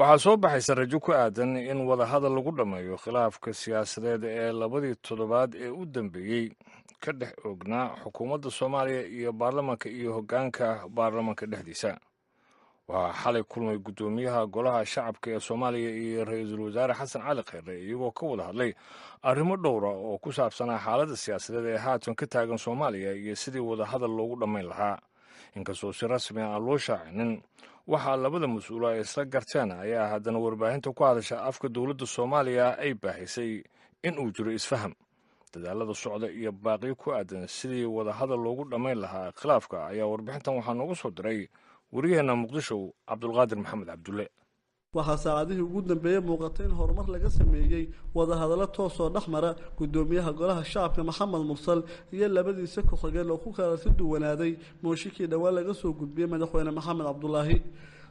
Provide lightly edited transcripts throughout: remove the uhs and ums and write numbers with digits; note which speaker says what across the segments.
Speaker 1: waxaa soo baxaysa rajo ku aadan in wadahadal lagu dhammeeyo khilaafka siyaasadeed ee labadii toddobaad ee u dambeeyey ka dhex oognaa xukuumadda soomaaliya iyo baarlamanka iyo hoggaanka baarlamanka dhexdiisa. waxaa xalay kulmay guddoomiyaha golaha shacabka ee soomaaliya iyo ra-iisul wasaare xasan cali kheyre iyagoo ka wada hadlay arrimo dhowra oo ku saabsanaa xaaladda siyaasadeed ee haatan ka taagan soomaaliya iyo sidii wadahadal loogu dhammayn lahaa. inkastoo si rasmi aan loo shaacinin waxaa labada mas-uul ay isla garteen ayaa haddana warbaahinta ku hadasha afka dowladda soomaaliya ay baahisay in uu jiro isfaham. dadaalada socda iyo baaqiyo ku aadan sidii wadahadal loogu dhammayn lahaa khilaafka ayaa warbixintan waxaa noogu soo diray wariyaheenna muqdisho cabdulqaadir maxamed cabdulle.
Speaker 2: waxaa saacadihii ugu dambeeyey muuqatay in horumar laga sameeyey wadahadallo toosoo dhex mara guddoomiyaha golaha shacabka maxamed mursal iyo labadiisa ku-xigeen oo ku kala si duwanaaday mooshikii dhowaan laga soo gudbiyey madaxweyne maxamed cabdulaahi.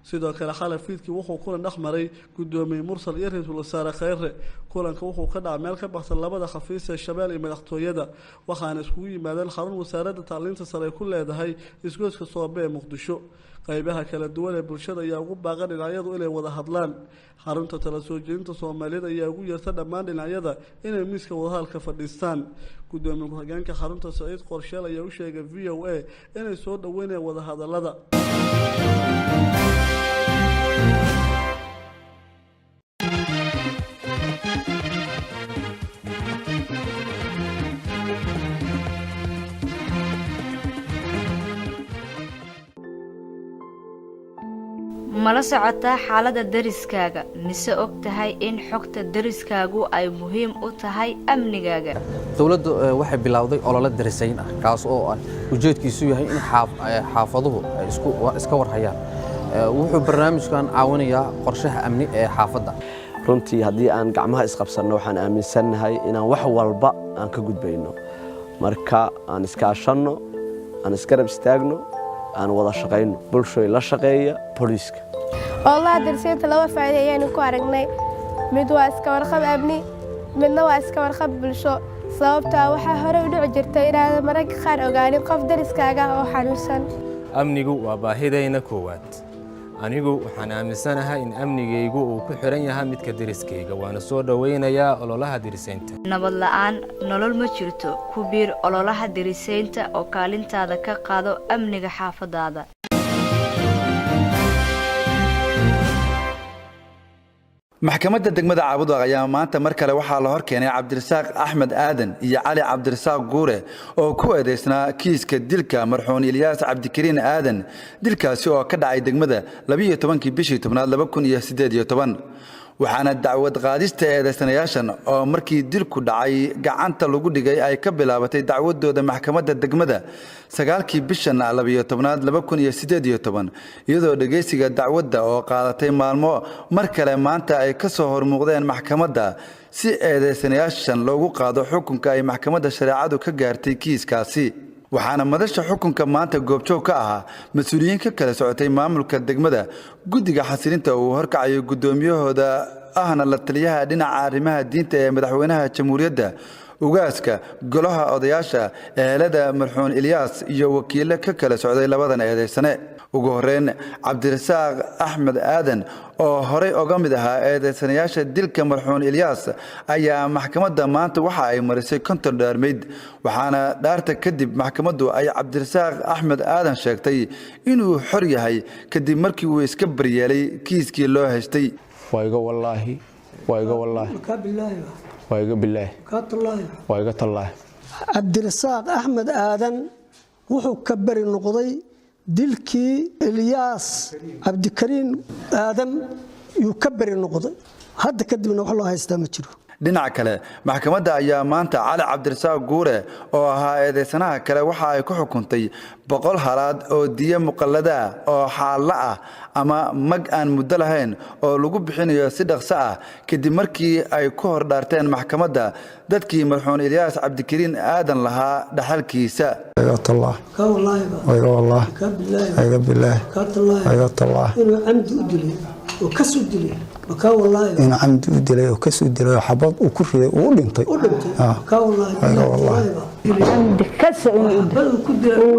Speaker 2: sidoo kale xalay fiidkii wuxuu kulan dhex maray guddoomiye mursal iyo ra-iisul wasaare kheyre. kulanka wuxuu ka dhacay meel ka baxsan labada xafiis ee shabeelle iyo madaxtooyada, waxaana iskugu yimaadeen xarun wasaaradda tacliinta sare ay ku leedahay isgoyska soobe ee muqdisho. qaybaha kala duwan ee bulshada ayaa ugu baaqan dhinacyadu inay wada hadlaan. xarunta tala soo jeedinta soomaaliyeed ayaa ugu yeerta dhammaan dhinacyada inay miiska wadahadalka fadhiistaan. guddoomiye ku-xigeenka xarunta saciid qorsheel ayaa u sheegay v o a inay soo dhoweynayaan wadahadallada.
Speaker 3: mala socotaa xaaladda dariskaaga mise og tahay in xogta dariskaagu ay muhiim u tahay amnigaaga.
Speaker 4: dowladdu waxay bilowday olole darisayn ah kaas oo ah ujeedkiisu yahay in xaafaduhu ay iska warhayaan. wuxuu barnaamijkan caawinayaa qorshaha amni ee xaafadda.
Speaker 5: runtii haddii aan gacmaha isqabsanno waxaan aaminsannahay inaan wax walba aan ka gudbayno. marka aan iskaashanno, aan isgarab istaagno, aan wada shaqayno. bulshooy la shaqeeya booliiska.
Speaker 6: والله درسينta laba faa'iido ayaan ku aragnay. mid waa iska warqab amni, midna waa iska warqab bulsho. sababta waxa hore u dhici jirtay inaad mararka qaar ogaanin qof dariskaaga oo xanuunsan.
Speaker 7: amnigu waa baahidayna koowaad. anigu waxaan aaminsanahay in amnigaygu uu ku xiran yahay midka dariskayga, waana soo dhaweynayaa ololaha darisaynta.
Speaker 3: nabad la'aan nolol ma jirto. ku biir ololaha darisaynta oo kaalintaada ka qaado amniga xaafadaada.
Speaker 8: maxkamadda degmada Caabudwaaq ayaa maanta mar kale waxaa la hor keenay Cabdirasaaq Axmed Aadan iyo Cali Cabdirasaaq Guure oo ku eedeysnaa kiiska dilka marxuun Ilyas Cabdikariin Aadan. dilkaasi oo ka dhacay degmada 12 bishii 2018. waxaana dacwad qaadista eedeysanayaashan oo markii dilku dhacay gacanta lagu dhigay ay ka bilaabatay dacwadooda maxkamadda degmada 9 bishan 2018 iyadoo dhageysiga dacwadda oo qaadatay maalmo mar kale maanta ay ka soo hormuuqdeen maxkamadda si eedeysanayaashan loogu qaado xukunka ay maxkamadda shariicadu ka gaartay kiiskaasi. waxaana madasha xukunka maanta goobjoog ka ahaa mas'uuliyiin ka kala socotay maamulka degmada, guddiga xasilinta uu horkacayo guddoomiyahooda ahna la taliyaha dhinaca arrimaha diinta ee madaxweynaha jamhuuriyadda, ugaaska golaha odayaasha ehelada marxuun Ilyas iyo wakiilo ka kala socday labadan eedeysane. ugu horeyn Cabdirasaaq Axmed Aadan oo horey uga mid ahaa eedeysanayaasha dilka marxuun Ilyas ayaa maxkamadda maanta waxa ay marisay konton dhaarmeyd. waxaana dhaarta kadib maxkamaddu ay Cabdirasaaq Axmed Aadan sheegtay inuu xor yahay kadib markii uu iska baryeelay kiiskii loo haystay.
Speaker 9: wayga wallaahi ka bilaahi wayga tallaahi.
Speaker 10: Cabdirasaaq Axmed Aadan wuxuu ka bari noqday dilkii Ilyas Cabdikariin Aadan yuu ka bari noqday. hadda kadibna wax loo haystaa ma jiro.
Speaker 8: dhinaca kale maxkamadda ayaa maanta Cali Cabdirasaaq Guure oo ahaa eedeysanaha kale waxa ay ku xukuntay 100 halaad oo diya muqallada oo xaalla ah ama mag aan muddo lahayn oo lagu bixinayo si dhaqso ah kadib markii ay ku hor dhaarteen maxkamadda dadkii marxuun Ilyas Cabdikariin Aadan lahaa dhaxalkiisa.
Speaker 11: إن عمد ودلي وكسر ودلي وحبض وكفر ودنتي
Speaker 12: عمد كسر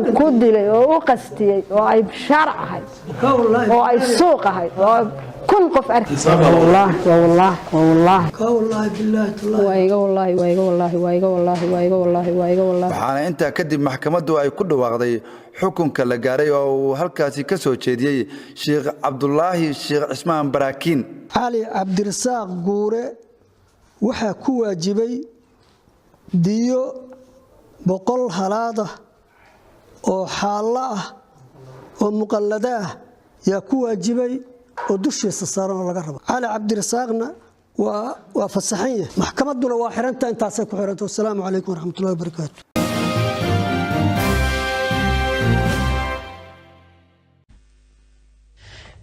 Speaker 12: وكدلي وقستي وعي بشرع هاي وعي سوق هاي كن قف أركي والله والله والله
Speaker 10: والله بالله والله
Speaker 12: وايغا والله وايغا والله وايغا والله وايغا والله وايغا والله
Speaker 8: waxaana intaa kadib maxkamaddu ay ku dhawaaqday xukunka la gaaray oo uu halkaasi ka soo jeediyay Sheekh Cabdullaahi Sheekh Cismaan Baraakiin
Speaker 10: cali cabdirasaaq guure waxa ku waajibay diyo 100 halaada oo xaala ah oo muqallada ah yaa ku waajibay oo dushiisa saaran laga rabo cali cabdirasaaqna waa fasaxan yahay maxkamaduna waa xiranta intaasay ku xiranto assalaamu calaykum waraxmatullaahi wabarakaatu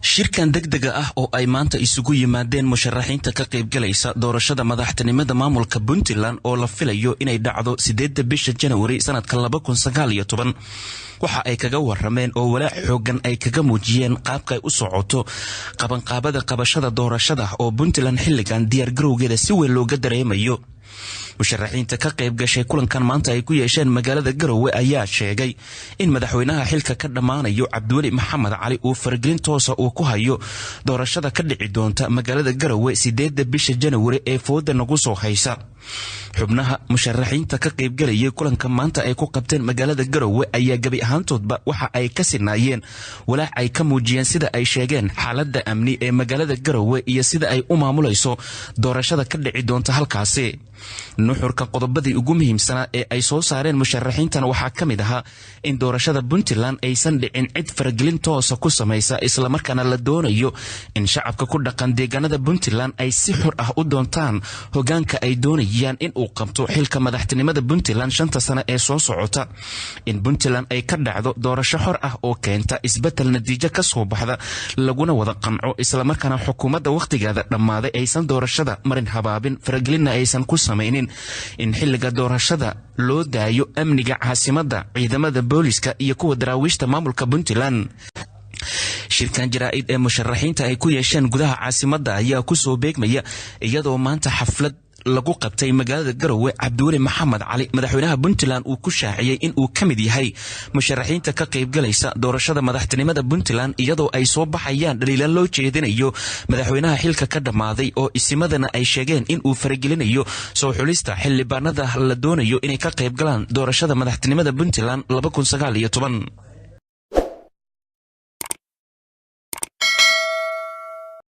Speaker 13: shirkan degdega ah oo ay maanta isugu yimaadeen musharaxiinta ka qaybgalaysa doorashada madaxtinimada maamulka Puntland oo la filayo inay dhacdo 8 bisha January sanadka 2019 waxa ay kaga warameen oo walaac xoogan ay kaga muujiyeen qaabka ay u socoto qabanqaabada qabashada doorashada oo Puntland xilligan diyaar garowgeeda si weyn looga dareemayo musharaxiinta ka qayb gashay kulankan maanta ay ku yeesheen magaalada Garowe ayaa sheegay in madaxweynaha xilka ka dhamaanayo Cabdiweli Maxamed Cali uu fargelin toos ah uu ku hayo doorashada ka dhici doonta magaalada Garowe 8 bisha January ee fooda nagu soo haysa xubnaha musharaxiinta ka qayb galay kulanka maanta ay ku qabteen magaalada Garowe ayaa gabi ahaantoodba waxa ay ka sinaayeen walaac ay ka muujiyeen sida ay sheegeen xaaladda amni ee magaalada Garowe iyo sida ay u maamulayso doorashada ka dhici doonta halkaasi nuxurka qodobadii ugu muhiimsanaa ee ay soo saareen musharaxiintan waxaa ka mid ahaa in doorashada Puntland aysan dhicin cid fargelin toos ah ku samaysa isla markaana la doonayo in shacabka ku dhaqan deegaanada Puntland ay si xor ah u doontaan hogaanka ay doonayaan in uu qabto xilka madaxtinimada Puntland 5 sano ee soo socota in Puntland ay ka dhacdo doorasho xor ah oo keenta isbedel natiijo ka soo baxda laguna wada qanco isla markaana xukuumadda waqtigeeda dhamaaday aysan doorashada marin habaabin fargelinna aysan ku samaynin in xilliga doorashada loo daayo amniga caasimadda ciidamada booliska iyo kuwa daraawiishta maamulka Puntland shirkan jaraa'id ee musharaxiinta ay ku yeesheen gudaha caasimadda ayaa ku soo beegmaya iyadoo maanta xaflad lagu qabtay magaalada Garowe Cabdiweli Maxamed Cali madaxweynaha Puntland uu ku shaaciyay in uu kamid yahay musharaxiinta ka qayb galaysa doorashada madaxtinimada Puntland iyadoo ay soo baxayaan dhaliilan loo jeedinayo madaxweynaha xilka ka dhamaaday oo isimadana ay sheegeen in uu faragelinayo soo xulista xildhibaanada la doonayo inay ka qayb galaan doorashada madaxtinimada Puntland 2019